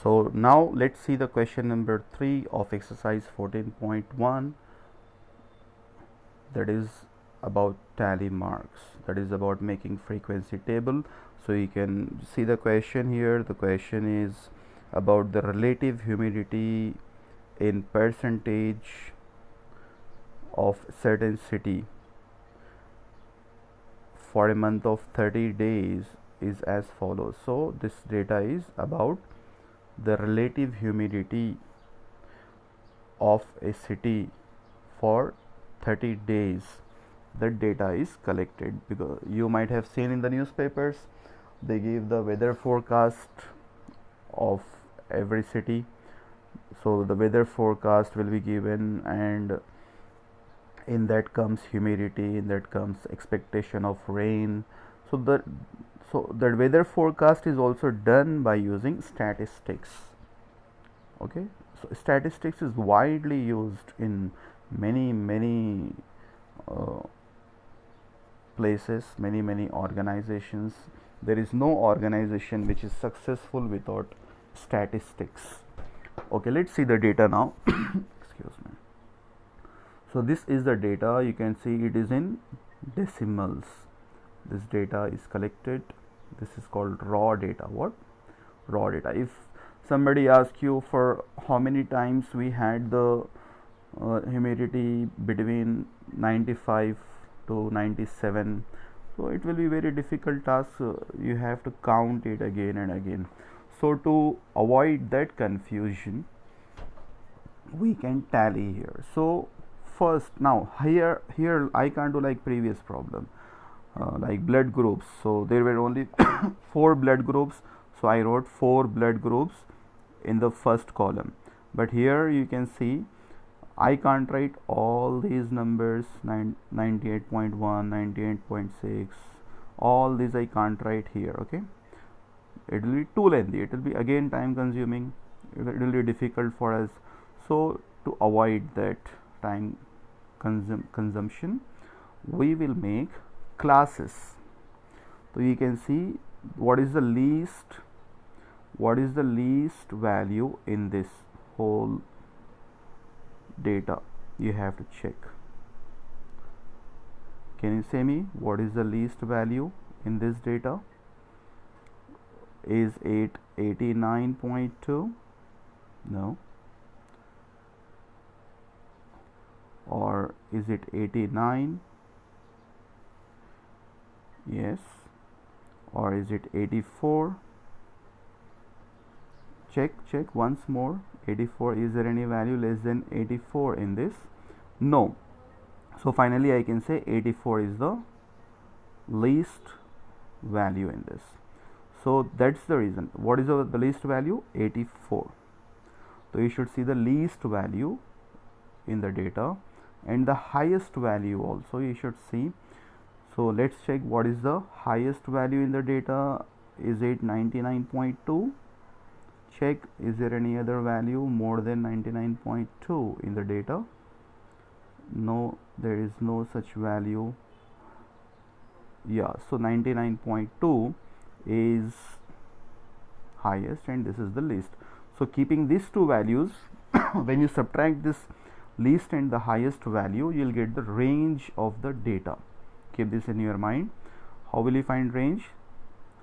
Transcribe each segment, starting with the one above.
So now let's see the question number 3 of exercise 14.1, that is about tally marks, that is about making frequency table. So you can see the question here. The question is about the relative humidity in percentage of certain city for a month of 30 days is as follows. So this data is about the relative humidity of a city for 30 days. That data is collected because you might have seen in the newspapers they give the weather forecast of every city. So the weather forecast will be given, and in that comes humidity, in that comes expectation of rain. So that weather forecast is also done by using statistics. Okay, so statistics is widely used in many uh, places, many organizations. There is no organization which is successful without statistics. Okay, let's see the data now. Excuse me. So this is the data. You can see it is in decimals. This data is collected. This is called raw data. What? Raw data. If somebody asks you for how many times we had the humidity between 95 to 97, so it will be very difficult task. You have to count it again and again. So to avoid that confusion, we can tally here. So first, now here I can't do like previous problem, like blood groups. So there were only 4 blood groups, so I wrote 4 blood groups in the first column. But here you can see I can't write all these numbers, 98.1, 98.6, all these I can't write here. Okay, it will be too lengthy, it will be again time consuming, it will be difficult for us. So to avoid that time consumption, we will make classes. So you can see what is the least value in this whole data. You have to check. Can you say me what is the least value in this data? Is it 89.2? No. Or is it 89? Yes. Or is it 84? Check once more. 84, is there any value less than 84 in this? No. So finally I can say 84 is the least value in this. So that's the reason. What is the least value? 84. So you should see the least value in the data and the highest value also you should see. So let's check what is the highest value in the data. Is it 99.2? Check, is there any other value more than 99.2 in the data? No, there is no such value. Yeah, so 99.2 is highest and this is the least. So keeping these two values, when you subtract this least and the highest value, you'll get the range of the data. Keep this in your mind. How will you find range?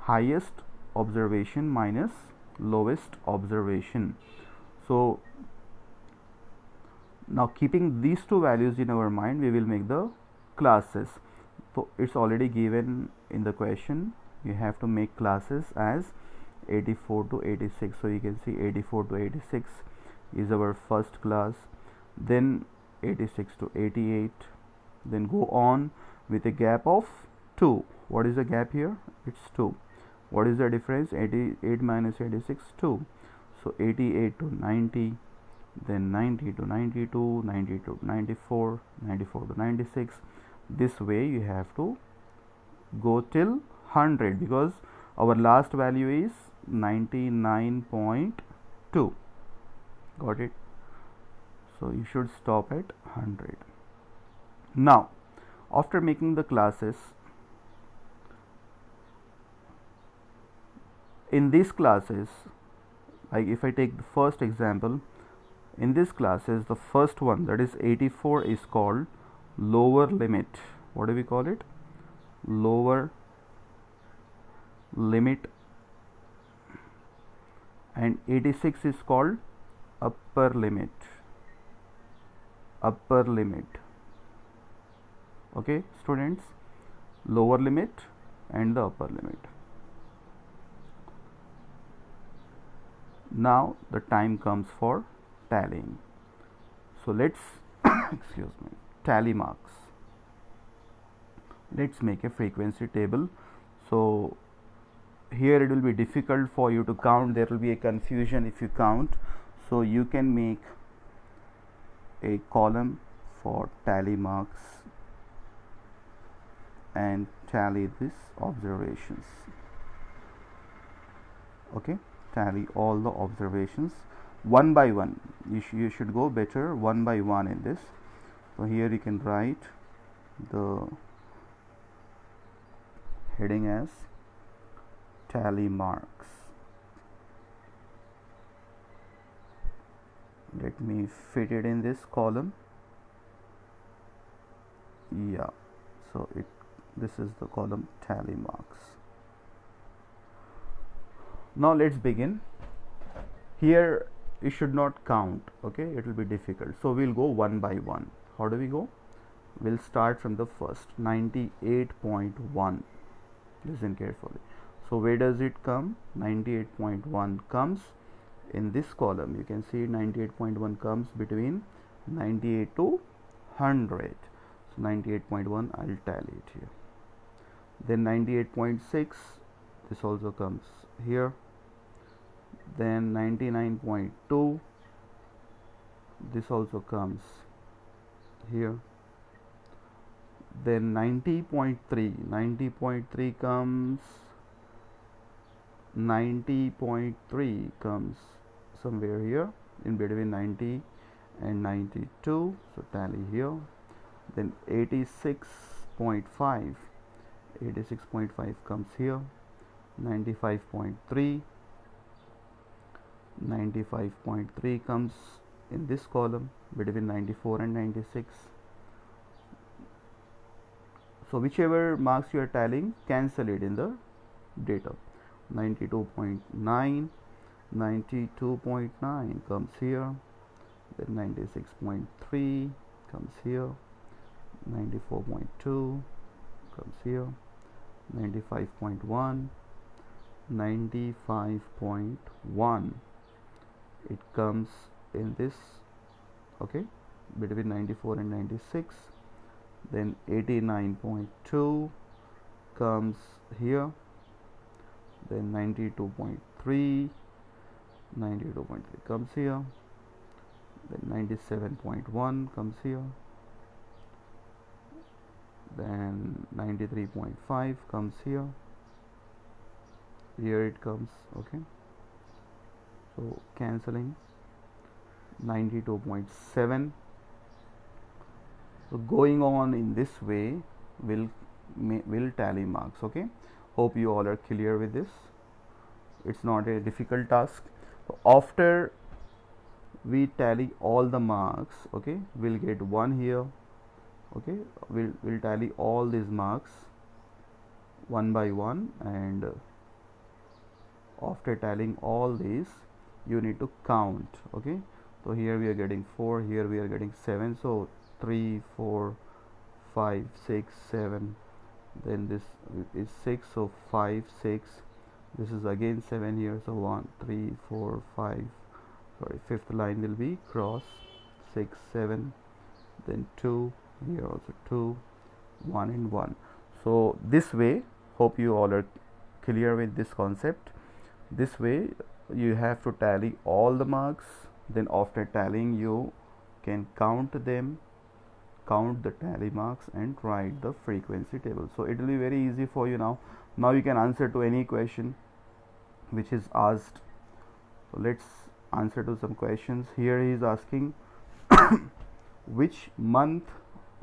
Highest observation minus lowest observation. So now keeping these two values in our mind, we will make the classes. So it's already given in the question. You have to make classes as 84 to 86. So you can see 84 to 86 is our first class, then 86 to 88, then go on with a gap of 2. What is the gap here? It's 2. What is the difference? 88 minus 86, 2. So 88 to 90, then 90 to 92, 90 to 94, 94 to 96. This way you have to go till 100 because our last value is 99.2. Got it? So you should stop at 100. Now after making the classes, in these classes like if I take the first example in this classes, the first one, that is 84, is called lower limit. What do we call it? Lower limit. And 86 is called upper limit. Upper limit. Okay students, lower limit and the upper limit. Now the time comes for tallying. So let's excuse me, tally marks. Let's make a frequency table. So here it will be difficult for you to count, there will be a confusion if you count. So you can make a column for tally marks and tally these observations. Okay, tally all the observations one by one. You should go better one by one in this. So here you can write the heading as tally marks. Let me fit it in this column. Yeah, so this is the column tally marks. Now let's begin. Here you should not count, okay, it will be difficult, so we'll go one by one. How do we go? We'll start from the first, 98.1. Listen carefully. So where does it come? 98.1 comes in this column. You can see 98.1 comes between 98 to 100. So 98.1, I'll tally it here. Then 98.6, this also comes here. Then 99.2, this also comes here. Then 90.3 comes, 90.3 comes somewhere here in between 90 and 92, so tally here. Then 86.5 comes here. 95.3 comes in this column between 94 and 96. So whichever marks you are tallying, cancel it in the data. 92.9 comes here. Then 96.3 comes here. 94.2 comes here. 95.1 it comes in this, okay, between 94 and 96. Then 89.2 comes here. Then 92.3 comes here. Then 97.1 comes here. Then 93.5 comes here. Here it comes, okay. So cancelling. 92.7. So going on in this way will tally marks, okay. Hope you all are clear with this. It's not a difficult task. So after we tally all the marks, okay, we'll get one here, okay. We'll tally all these marks one by one, and after tallying all these, you need to count, okay. So here we are getting 4, here we are getting 7, so 3, 4, 5, 6, 7, then this is 6, so 5, 6, this is again 7 here, so 1, 3, 4, 5, sorry, fifth line will be cross, 6, 7, then 2, here also 2, 1 and 1. So this way, hope you all are clear with this concept. This way you have to tally all the marks, then after tallying you can count them, count the tally marks and write the frequency table. So it will be very easy for you now. Now you can answer to any question which is asked. So let's answer to some questions. Here he is asking which month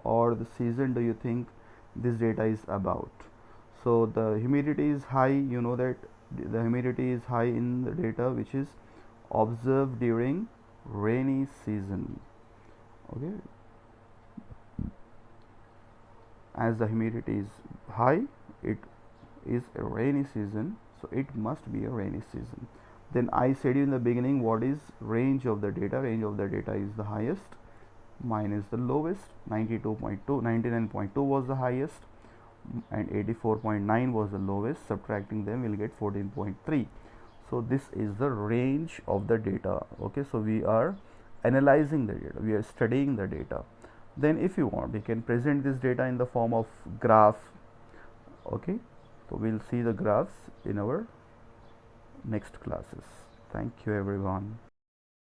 or the season do you think this data is about? So the humidity is high, you know that the humidity is high in the data, which is observed during rainy season. Okay, as the humidity is high, it is a rainy season, so it must be a rainy season. Then I said you in the beginning, what is range of the data? Range of the data is the highest, mine is the lowest. 92.2, 99.2 was the highest, and 84.9 was the lowest. Subtracting them, we'll get 14.3. So this is the range of the data. Okay, so we are analyzing the data, we are studying the data. Then if you want, we can present this data in the form of graph. Okay, so we'll see the graphs in our next classes. Thank you everyone.